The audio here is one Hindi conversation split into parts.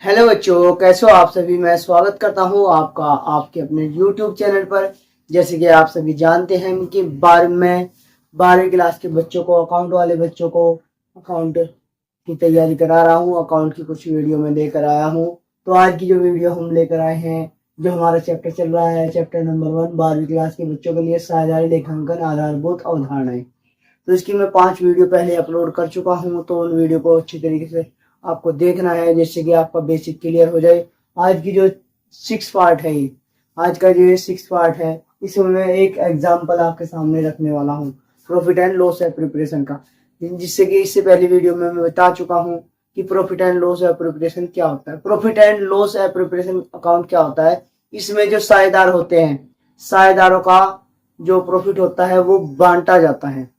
हेलो बच्चों, कैसे हो आप सभी। मैं स्वागत करता हूं आपका आपके अपने YouTube चैनल पर। जैसे कि आप सभी जानते हैं कि 12वीं क्लास के बच्चों को, अकाउंट वाले बच्चों को अकाउंट की तैयारी करा रहा हूं। अकाउंट की कुछ वीडियो में लेकर आया हूं। तो आज की जो वीडियो हम लेकर आए हैं, जो हमारा चैप्टर चल रहा है, चैप्टर नंबर 1, 12वीं क्लास के बच्चों के लिए साझेदारी लेखांकन आधारभूत अवधारणाएं। तो इसकी मैं 5 वीडियो पहले अपलोड कर चुका हूँ। तो उन वीडियो को अच्छी तरीके से आपको देखना है, जिससे कि आपका बेसिक क्लियर हो जाए। आज की जो 6 पार्ट है, ये आज का जो 6 पार्ट है, इसमें मैं एक एग्जाम्पल आपके सामने रखने वाला हूँ profit and loss and preparation का। जिससे कि इससे पहली वीडियो में मैं बता चुका हूँ कि profit and loss and preparation क्या होता है। Profit and loss and preparation account क्या होता है, इसमें जो साझेदार होते हैं, साझेदारों का जो प्रॉफिट होता है वो बांटा जाता है।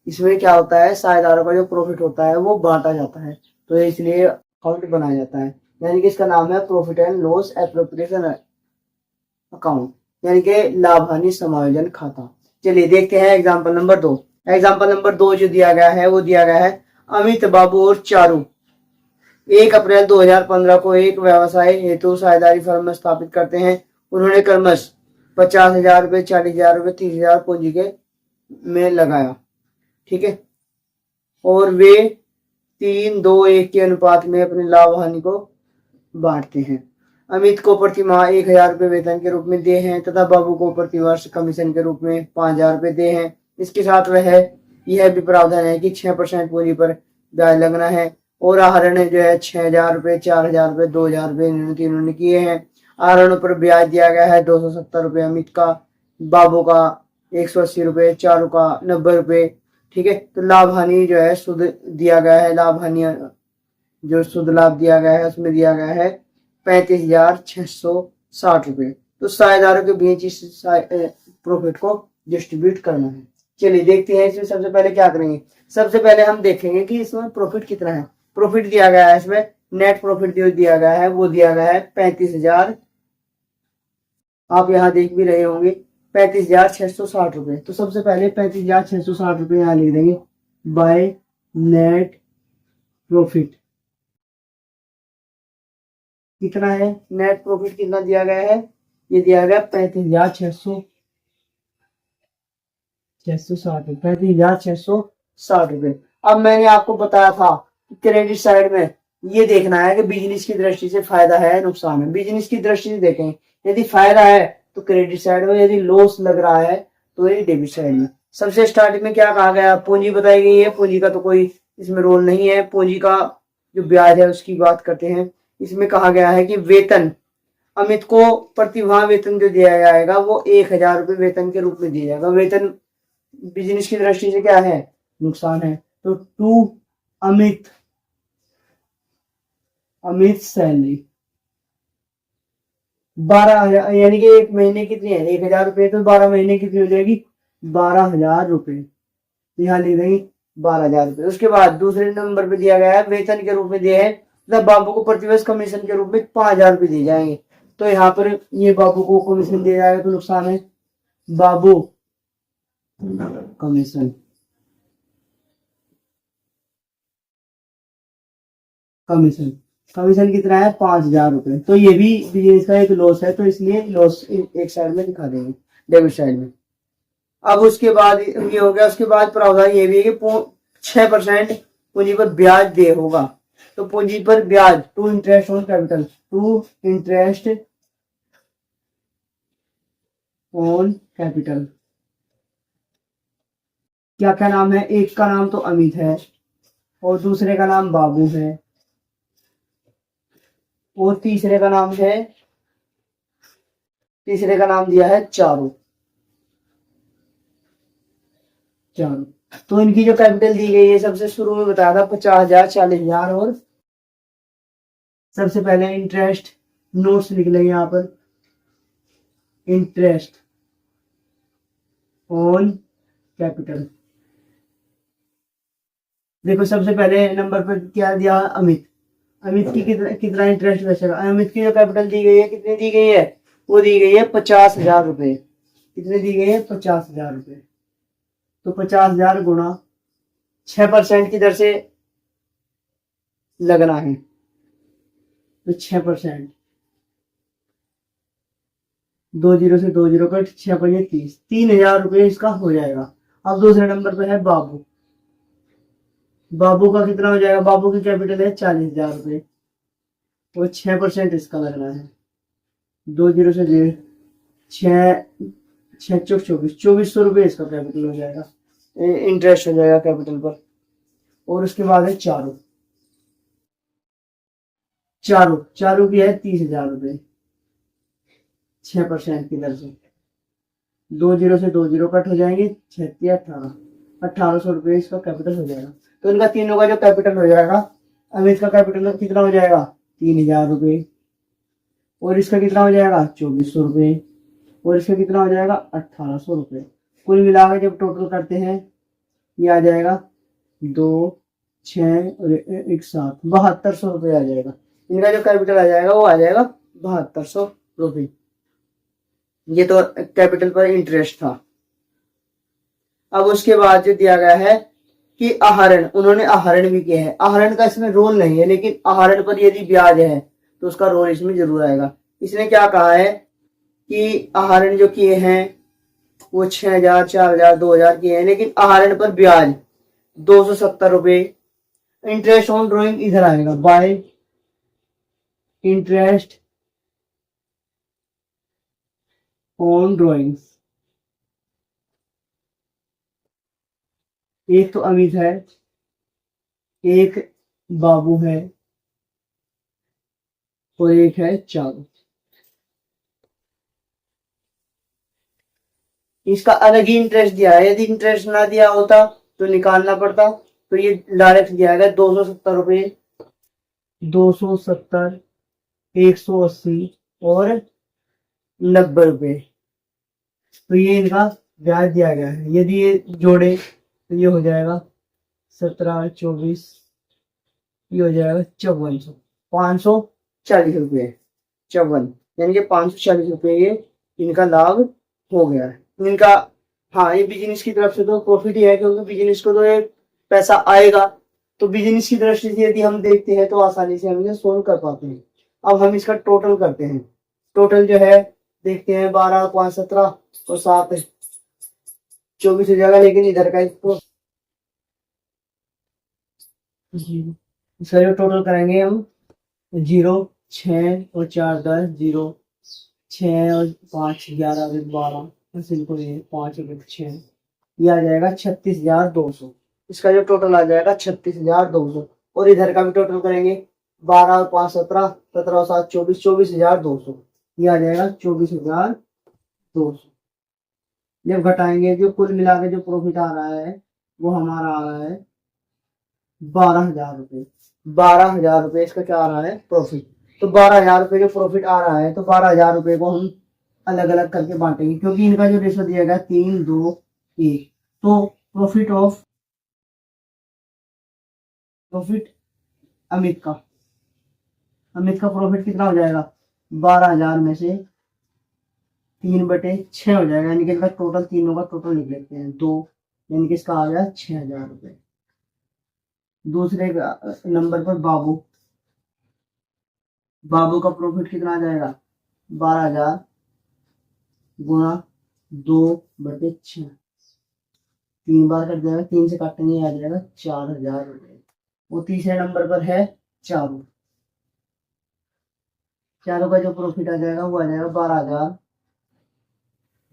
इसमें क्या होता है, साझेदारों का जो प्रॉफिट होता है वो बांटा जाता है। तो इसलिए अकाउंट बनाया जाता है, यानी कि इसका नाम है profit and loss appropriation account, यानी कि लाभ हानि समायोजन खाता। चलिए देखते हैं एग्जांपल नंबर 2। एग्जांपल नंबर 2 जो दिया गया है वो दिया गया है, अमित, बाबू और चारू 1 अप्रैल 2015 को एक व्यवसाय हेतु साझेदारी फर्म में स्थापित करते हैं। उन्होंने क्रमश 50,000 रुपये, 40,000 रुपये, 30,000 पूंजी के में लगाया। ठीक है, और वे 3-2-1 के अनुपात में अपने लाभ हानि को बांटते हैं। अमित को प्रति माह 1,000 रुपये वेतन के रूप में दे हैं तथा बाबू को प्रति वर्ष कमीशन के रूप में 5,000 रुपये दे हैं। इसके साथ यह भी प्रावधान है कि 6% पूंजी पर ब्याज लगना है। और आहरण जो है 6,000 रुपये, 4,000 रुपये, 2,000 रुपये इन्होंने तीनों ने किए हैं। आहरणों पर ब्याज दिया गया है 270 रुपये अमित का, बाबू का 180 रुपये, चारू का 90 रुपये। ठीक है, तो लाभ हानि जो है शुद्ध दिया गया है। लाभ हानि जो शुद्ध लाभ दिया गया है उसमें दिया गया है 35,660 रुपये। तो साझेदारों के बीच इस प्रॉफिट को डिस्ट्रीब्यूट करना है। चलिए देखते हैं इसमें सबसे पहले क्या करेंगे। सबसे पहले हम देखेंगे कि इसमें प्रॉफिट कितना है। प्रॉफिट दिया गया है, इसमें नेट प्रॉफिट जो दिया गया है वो दिया गया है 35,000। आप यहाँ देख भी रहे होंगे 35,660 रुपये। तो सबसे पहले 35,660 रुपये यहाँ लिख देंगे बाय नेट प्रॉफिट। कितना है नेट प्रॉफिट, कितना दिया गया है, ये दिया गया 35,660 रुपये। अब मैंने आपको बताया था कि क्रेडिट साइड में ये देखना है कि बिजनेस की दृष्टि से फायदा है नुकसान है। बिजनेस की दृष्टि से देखें, यदि फायदा है तो क्रेडिट साइड में, यदि लॉस लग रहा है तो ये डेबिट साइड में। सबसे स्टार्टिंग में क्या कहा गया, पूंजी बताई गई है। पूंजी का तो कोई इसमें रोल नहीं है, पूंजी का जो ब्याज है उसकी बात करते हैं। इसमें कहा गया है कि वेतन, अमित को प्रतिमाह वेतन जो दिया जाएगा वो 1,000 रुपये वेतन के रूप में दिया जाएगा। वेतन बिजनेस की दृष्टि से क्या है, नुकसान है। तो टू अमित, अमित सैलरी 12,000, यानी कि एक महीने कितनी है, 1,000 रुपये, तो 12 महीने कितनी हो जाएगी, 12,000 रुपये। यहाँ लिख देंगे 12,000 रुपये। उसके बाद दूसरे नंबर पे दिया गया है वेतन के रूप में दिए हैं, मतलब बाबू को प्रतिवर्ष कमीशन के रूप में 5,000 रुपये दिए जाएंगे। तो यहाँ पर ये बाबू को कमीशन दिया जाएगा तो नुकसान है, बाबू कमीशन, कमीशन कमीशन कितना है, 5,000 रुपये। तो ये भी बिजनेस का एक लॉस है, तो इसलिए लॉस एक साइड में दिखा देंगे, डेबिट साइड में। अब उसके बाद ये हो गया। उसके बाद प्रावधान ये भी है कि 6% पूंजी पर ब्याज दे होगा। तो पूंजी पर ब्याज, to interest on capital, to interest on capital. क्या क्या नाम है, एक का नाम तो अमित है और दूसरे का नाम बाबू है और तीसरे का नाम दिया है चारू। तो इनकी जो कैपिटल दी गई है, सबसे शुरू में बताया था 50,000, 40,000। और सबसे पहले इंटरेस्ट नोट्स लिख लेंगे यहाँ पर, इंटरेस्ट ऑन कैपिटल। देखो सबसे पहले नंबर पर क्या दिया, अमित। अमित की कितना इंटरेस्ट बचेगा। अमित की जो कैपिटल दी गई है, कितनी दी गई है, वो दी गई है 50,000 रुपये। कितने दी गई है, 50,000 रुपये। तो 50,000 गुणा 6% की दर से लगना है। तो 6%, 20 से 20 कट, 6×5 = 30, 3,000 रुपये इसका हो जाएगा। अब दूसरे नंबर पे है बाबू। बाबू का कितना हो जाएगा? बाबू की कैपिटल है 40,000 रुपये, वो 6% इसका लगना है। 20 से 1.5, 6×6 = 24, 2,400 रुपये इसका कैपिटल हो जाएगा, इंटरेस्ट हो जाएगा कैपिटल पर। और उसके बाद है चारू। चारू की है 30,000 रुपये, 6% की दर से। 20 से 20 कट हो जाएंगे, 1800 रुपये इसका कैपिटल हो जाएगा। तो इनका तीनों का जो कैपिटल हो जाएगा, अमित का कैपिटल कितना हो जाएगा? 3,000 रुपये, और इसका कितना हो जाएगा? 2,400 रुपये, और इसका कितना हो जाएगा? 1,800 रुपये। कुल मिलाकर जब टोटल करते हैं, ये आ जाएगा 2, 6 और 1 7, 7,200 रुपये आ जाएगा। इनका जो कैपिटल आ जाएगा वो आ जाएगा 7,200 रुपये। ये तो कैपिटल पर इंटरेस्ट था। अब उसके बाद जो दिया गया है कि आहरण, उन्होंने आहरण भी किया है। आहरण का इसमें रोल नहीं है, लेकिन आहरण पर यदि ब्याज है तो उसका रोल इसमें जरूर आएगा। इसने क्या कहा है कि आहरण जो किए हैं वो 6,000, 4,000, 2,000 किए हैं, लेकिन आहरण पर ब्याज 270 रुपये। इंटरेस्ट ऑन ड्रॉइंग इधर आएगा, बाय इंटरेस्ट ऑन ड्रॉइंग्स। एक तो अमित है, एक बाबू है, और एक है चारू। इसका अलग ही इंटरेस्ट दिया है। यदि इंटरेस्ट ना दिया होता तो निकालना पड़ता। तो ये डायरेक्ट दिया है 270 रुपये, 270, 180 और 90 रुपये। तो ये इनका ब्याज दिया गया है। यदि ये जोड़े तो ये हो जाएगा 17, 24, ये हो जाएगा 5400, 540 रुपये, 54, यानी कि 540 रुपये ये इनका लाभ हो गया है इनका। हाँ, ये बिजनेस की तरफ से तो प्रॉफिट ही है, क्योंकि बिजनेस को तो ये पैसा आएगा। तो बिजनेस की दृष्टि से यदि हम देखते हैं तो आसानी से हम इसे सोल्व कर पाते हैं। अब हम इसका टोटल करते हैं। टोटल जो है देखते हैं, 12, 5, 17 और 7, 24 हो जाएगा। लेकिन इधर का इसको इसका जो टोटल करेंगे हम, 0, 6 और 4 10, 0, 6 और 5 11 और 12, बस इनको 5 और 6, ये आ जाएगा 36,200। इसका जो टोटल आ जाएगा 36,200। और इधर का भी टोटल करेंगे, 12 और 5 17, 17 और 7 24, 24,200, ये आ जाएगा 24,200। जब घटाएंगे, जो कुल मिला के जो प्रॉफिट आ रहा है वो हमारा आ रहा है 12,000 रुपये। 12,000 रुपये इसका क्या आ रहा है? प्रॉफिट। तो 12,000 रुपये जो प्रॉफिट आ रहा है, तो 12,000 रुपये को हम अलग अलग करके बांटेंगे, क्योंकि इनका जो रेशो दिया गया 3, 2, 1। तो प्रॉफिट अमित का प्रॉफिट कितना हो जाएगा? 12,000 में से 3/6 हो जाएगा, यानी कि इनका टोटल, तीनों का टोटल लिख लेते हैं 2, यानी कि इसका आ गया 6,000 रुपये। दूसरे नंबर पर बाबू का प्रॉफिट कितना आ जाएगा? 12,000 गुणा 2/6, 3 बार कट जाएगा, 3 से काटेंगे, आ जाएगा 4,000 रुपये। वो तीसरे नंबर पर है चारू का जो प्रॉफिट आ जाएगा वो आ जाएगा 12,000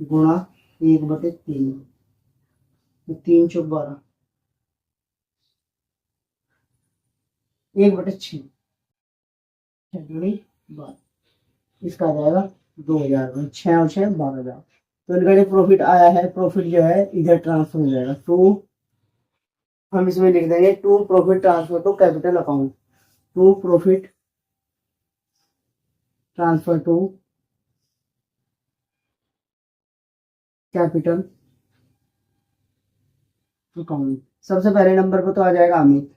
गुणा 1/3, 3 × 12, 1/6, 12, इसका आ जाएगा 2,000, 6 और 6 12,000। तो इनका जो प्रॉफिट आया है, प्रॉफिट जो है इधर ट्रांसफर हो जाएगा टू, हम इसमें लिख देंगे to profit transfer to capital account. To profit transfer to capital account. सबसे पहले नंबर पर तो आ जाएगा अमित,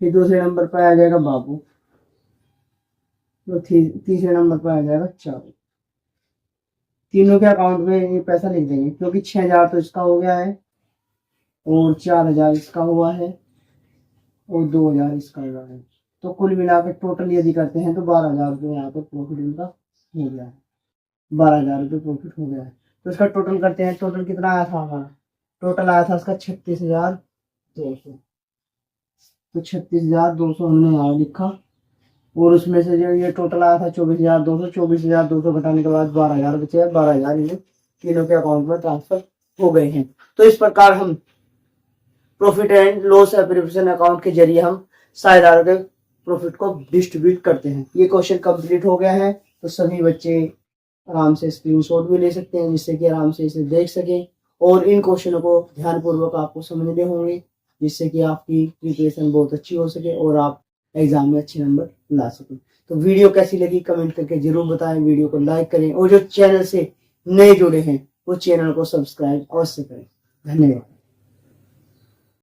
फिर दूसरे नंबर पर आ जाएगा बाबू, तो तीसरे नंबर पर आ जाएगा चारू। तीनों के अकाउंट में ये पैसा लिख देंगे, क्योंकि 6,000 तो इसका हो गया है, और 4,000 इसका हुआ है, और 2,000 इसका हुआ है। तो कुल मिला के टोटल यदि करते हैं तो 12,000 रुपये यहाँ पे प्रॉफिट इनका हो गया है। 12,000 रुपये प्रॉफिट हो गया है। तो इसका टोटल करते हैं। टोटल कितना आया था हमारा? टोटल आया था इसका 36,200। तो 36,200 हमने यहाँ लिखा, और उसमें से जो ये टोटल आया था 24,200, 24,200 घटाने के बाद 12,000 बचे। 12,000 इन्हें तीनों के अकाउंट में ट्रांसफर हो गए हैं। तो इस प्रकार हम profit and loss appreciation account के जरिए हम साझेदारों के प्रॉफिट को डिस्ट्रीब्यूट करते हैं। ये क्वेश्चन कंप्लीट हो गया है। तो सभी बच्चे आराम से स्क्रीनशॉट भी ले सकते हैं, जिससे कि आराम से इसे देख सकें, और इन क्वेश्चनों को ध्यानपूर्वक आपको समझने होंगे, जिससे कि आपकी प्रिपरेशन बहुत अच्छी हो सके और आप एग्जाम में अच्छे नंबर ला सकें। तो वीडियो कैसी लगी कमेंट करके जरूर बताएं, वीडियो को लाइक करें, और जो चैनल से नए जुड़े हैं वो चैनल को सब्सक्राइब अवश्य करें। धन्यवाद।